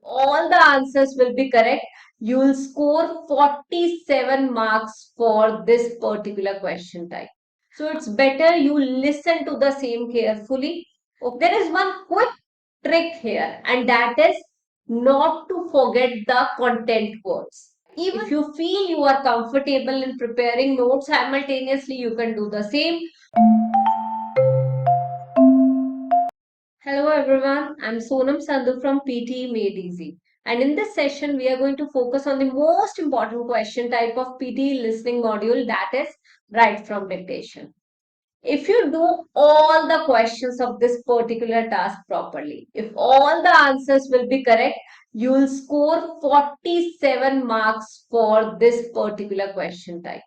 all the answers will be correct, you will score 47 marks for this particular question type. So it's better you listen to the same carefully. Okay. There is one quick trick here, and that is not to forget the content words. Even if you feel you are comfortable in preparing notes simultaneously, you can do the same. Hello everyone, I'm Sonam Sandhu from PTE Made Easy. And in this session, we are going to focus on the most important question type of PTE listening module, that is write from dictation. If you do all the questions of this particular task properly, if all the answers will be correct, you will score 47 marks for this particular question type.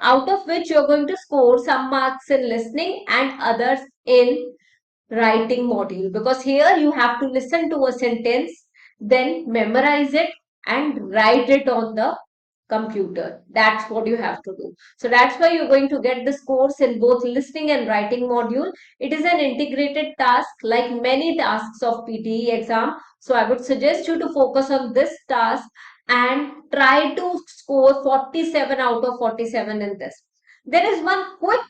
Out of which you're going to score some marks in listening and others in writing module, because here you have to listen to a sentence, then memorize it and write it on the computer. That's what you have to do. So that's why you're going to get this course in both listening and writing module. It is an integrated task like many tasks of PTE exam. So I would suggest you to focus on this task and try to score 47 out of 47 in this. There is one quick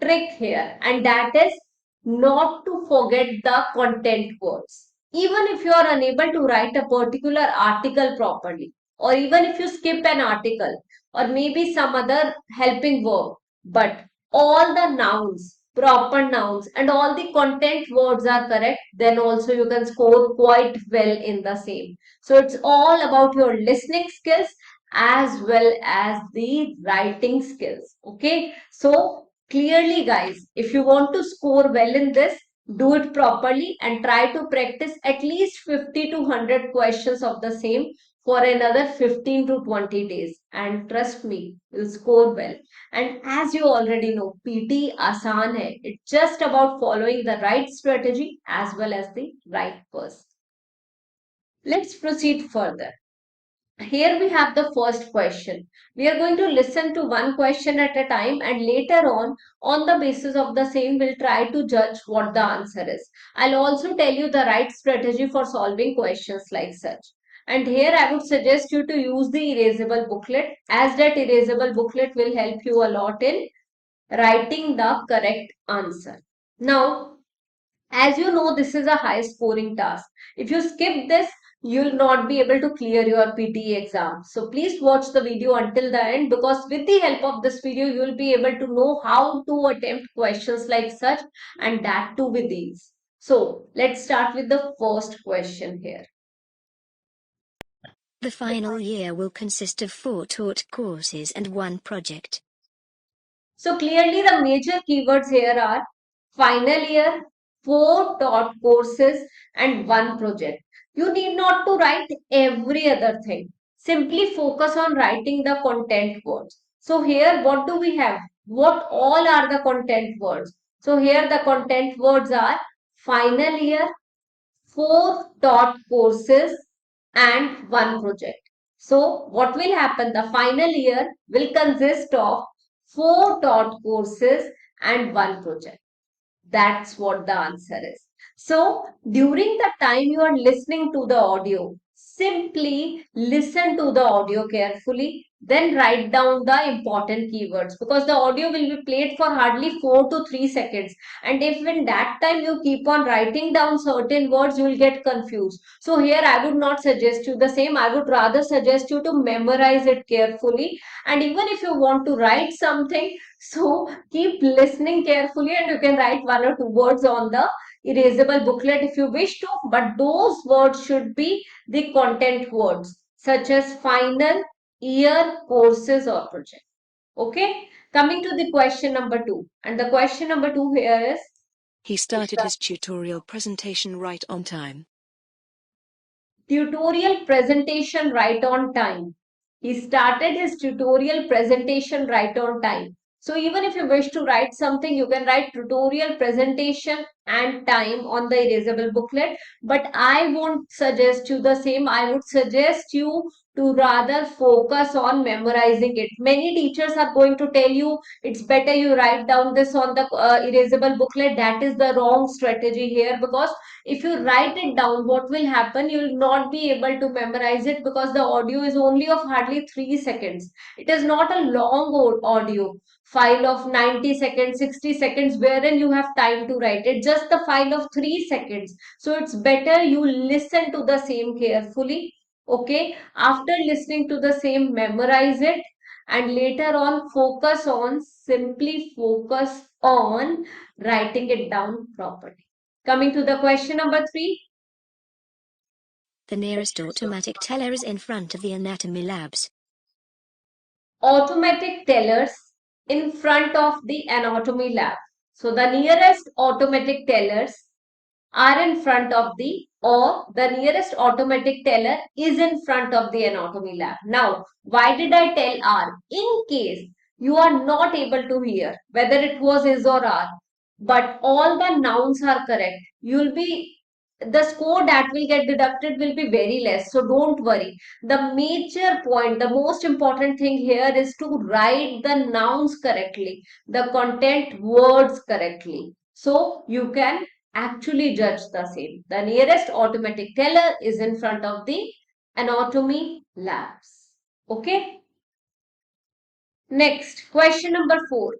trick here, and that is not to forget the content words. Even if you are unable to write a particular article properly, or even if you skip an article, or maybe some other helping verb, but all the nouns, proper nouns, and all the content words are correct, then also you can score quite well in the same. So it's all about your listening skills as well as the writing skills. Okay, so clearly, guys, if you want to score well in this, do it properly and try to practice at least 50 to 100 questions of the same for another 15 to 20 days. And trust me, you'll score well. And as you already know, PT Asaan hai. It's just about following the right strategy as well as the right person. Let's proceed further. Here we have the first question. We are going to listen to one question at a time, and later on the basis of the same, we'll try to judge what the answer is. I'll also tell you the right strategy for solving questions like such. And here I would suggest you to use the erasable booklet, as that erasable booklet will help you a lot in writing the correct answer. Now, as you know, this is a high scoring task. If you skip this, you'll not be able to clear your PTE exam. So please watch the video until the end, because with the help of this video, you'll be able to know how to attempt questions like such, and that too with ease. So let's start with the first question here. The final year will consist of 4 taught courses and 1 project. So clearly the major keywords here are final year, 4 taught courses and 1 project. You need not to write every other thing. Simply focus on writing the content words. So here what do we have? What all are the content words? So here the content words are final year, 4 taught courses and 1 project. So what will happen? The final year will consist of 4 taught courses and 1 project. That's what the answer is. So during the time you are listening to the audio, simply listen to the audio carefully, then write down the important keywords, because the audio will be played for hardly 4 to 3 seconds. And if in that time you keep on writing down certain words, you will get confused. So here I would not suggest you the same. I would rather suggest you to memorize it carefully. And even if you want to write something, so keep listening carefully, and you can write 1 or 2 words on the erasable booklet if you wish to, but those words should be the content words such as final, year, courses or project. Okay, coming to the question number 2, and the question number 2 here is, he started his tutorial presentation right on time. Tutorial presentation right on time. He started his tutorial presentation right on time. So even if you wish to write something, you can write tutorial presentation and time on the erasable booklet. But I won't suggest you the same. I would suggest you to rather focus on memorizing it. Many teachers are going to tell you it's better you write down this on the erasable booklet. That is the wrong strategy here, because if you write it down, what will happen? You will not be able to memorize it, because the audio is only of hardly 3 seconds. It is not a long audio file of 90 seconds, 60 seconds, wherein you have time to write it. Just the file of 3 seconds. So it's better you listen to the same carefully. Okay. After listening to the same, memorize it, and later on simply focus on writing it down properly. Coming to the question number 3. The nearest automatic teller is in front of the anatomy labs. Automatic tellers in front of the anatomy lab. So the nearest automatic tellers are in front of the nearest automatic teller is in front of the anatomy lab. Now, why did I tell are? In case you are not able to hear whether it was is or are, but all the nouns are correct, the score that will get deducted will be very less. So don't worry. The major point, the most important thing here is to write the nouns correctly, the content words correctly. So you can actually judge the same. The nearest automatic teller is in front of the anatomy labs. Okay. Next, question number 4.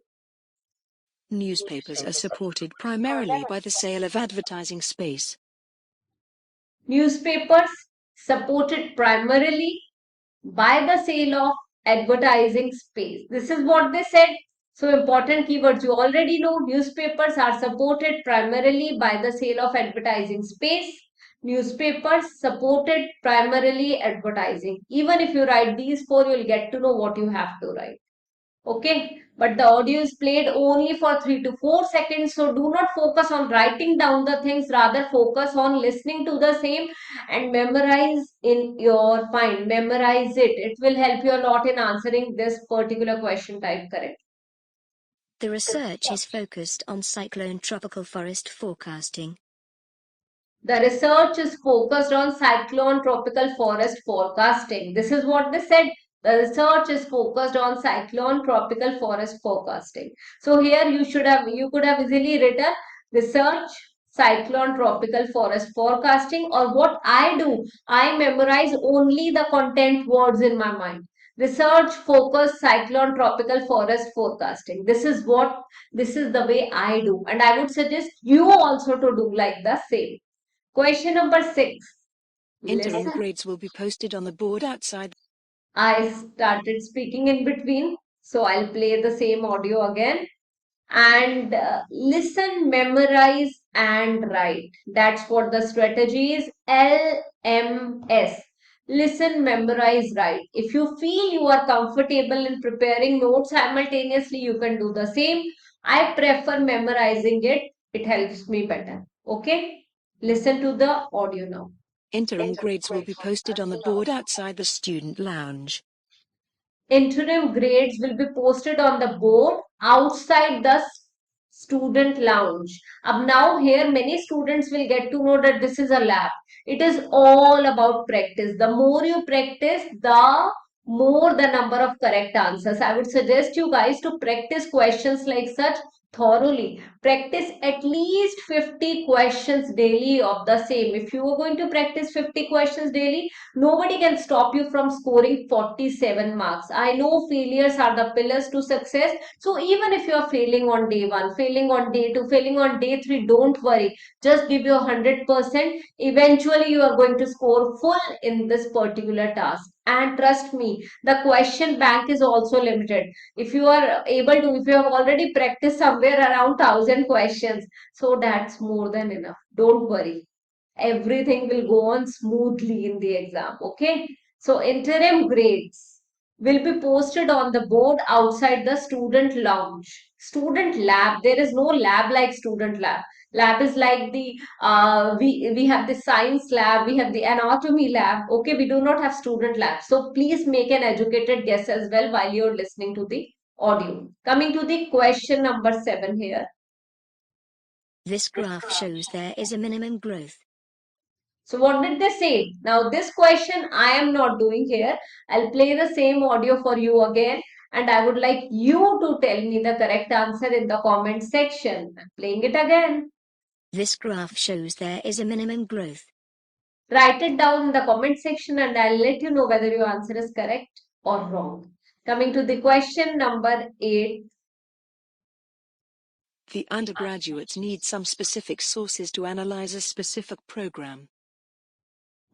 Newspapers are supported primarily by the sale of advertising space. Newspapers supported primarily by the sale of advertising space. This is what they said. So important keywords you already know. Newspapers are supported primarily by the sale of advertising space. Newspapers supported primarily advertising. Even if you write these four, you'll get to know what you have to write. Okay, but the audio is played only for 3 to 4 seconds. So do not focus on writing down the things, rather focus on listening to the same and memorize in your mind. Memorize it. It will help you a lot in answering this particular question type correct. The research is focused on cyclone tropical forest forecasting. The research is focused on cyclone tropical forest forecasting. This is what they said. The research is focused on cyclone tropical forest forecasting. So here you could have easily written research cyclone tropical forest forecasting, or what I do, I memorize only the content words in my mind. Research focus cyclone tropical forest forecasting. This is the way I do, and I would suggest you also to do like the same. Question number 6. Interim Listen. grades will be posted on the board outside. I started speaking in between, so I'll play the same audio again. And listen, memorize, and write. That's what the strategy is. LMS. Listen, memorize, write. If you feel you are comfortable in preparing notes simultaneously, you can do the same. I prefer memorizing it. It helps me better. Okay? Listen to the audio now. Interim grades will be posted on the board outside the student lounge. Interim grades will be posted on the board outside the student lounge. Now here many students will get to know that this is a lab. It is all about practice. The more you practice, the more the number of correct answers. I would suggest you guys to practice questions like such thoroughly. Practice at least 50 questions daily of the same. If you are going to practice 50 questions daily, nobody can stop you from scoring 47 marks. I know failures are the pillars to success. So even if you are failing on day 1, failing on day 2, failing on day 3, don't worry. Just give your 100%. Eventually, you are going to score full in this particular task. And trust me, the question bank is also limited. If you are able to, if you have already practiced somewhere around 1,000 questions, so that's more than enough. Don't worry, everything will go on smoothly in the exam. Okay. So interim grades will be posted on the board outside the student lounge. Student lab, there is no lab like student lab. Lab is like the we have the science lab, we have the anatomy lab. Okay, we do not have student lab. So please make an educated guess as well while you're listening to the audio. Coming to the question number 7 here. This graph shows there is a minimum growth. So what did they say? Now this question I am not doing here. I'll play the same audio for you again, and I would like you to tell me the correct answer in the comment section. I'm playing it again. This graph shows there is a minimum growth. Write it down in the comment section and I'll let you know whether your answer is correct or wrong. Coming to the question number 8. The undergraduates need some specific sources to analyze a specific program.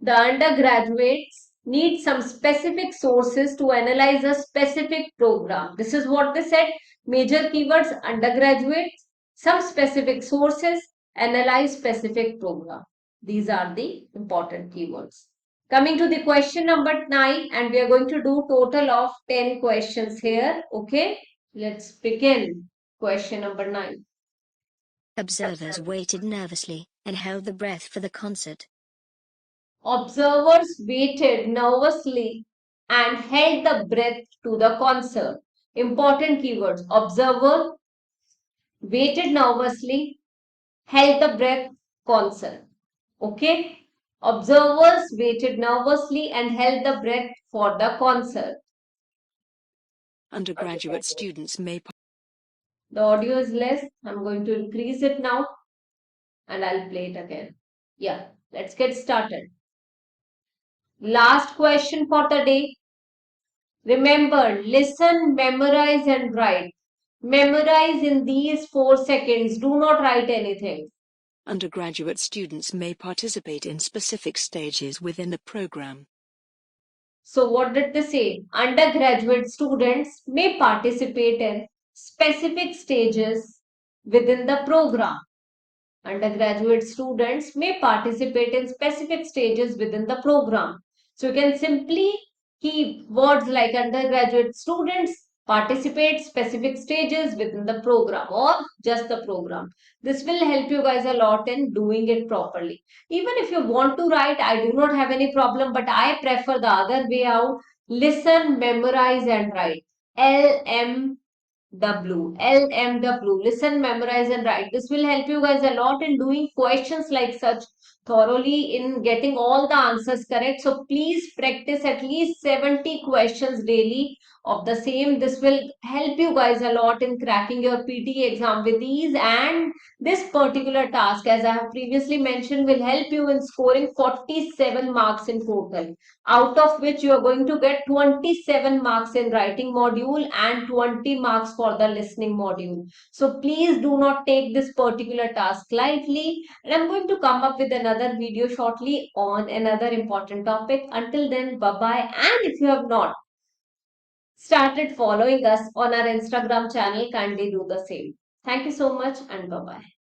The undergraduates need some specific sources to analyze a specific program. This is what they said. Major keywords: undergraduates, some specific sources, analyze specific program. These are the important keywords. Coming to the question number 9, and we are going to do total of 10 questions here. Okay, let's begin. Question number 9. Observers waited nervously and held the breath for the concert. Observers waited nervously and held the breath to the concert. Important keywords: observer, waited nervously, held the breath, concert. Okay? Observers waited nervously and held the breath for the concert. Undergraduate students may The audio is less. I'm going to increase it now and I'll play it again. Yeah, let's get started. Last question for the day. Remember, listen, memorize and write. Memorize in these 4 seconds. Do not write anything. Undergraduate students may participate in specific stages within the program. So what did they say? Undergraduate students may participate in specific stages within the program. Undergraduate students may participate in specific stages within the program. So you can simply keep words like undergraduate students participate specific stages within the program or just the program. This will help you guys a lot in doing it properly. Even if you want to write, I do not have any problem, but I prefer the other way out. Listen, memorize and write. LMW. Listen, memorize, and write. This will help you guys a lot in doing questions like such thoroughly in getting all the answers correct. So please practice at least 70 questions daily of the same. This will help you guys a lot in cracking your PTE exam with these. And this particular task, as I have previously mentioned, will help you in scoring 47 marks in total, out of which you are going to get 27 marks in writing module and 20 marks for the listening module. So please do not take this particular task lightly. And I'm going to come up with another video shortly on another important topic. Until then, bye-bye. And if you have not started following us on our Instagram channel, kindly do the same. Thank you so much and bye-bye.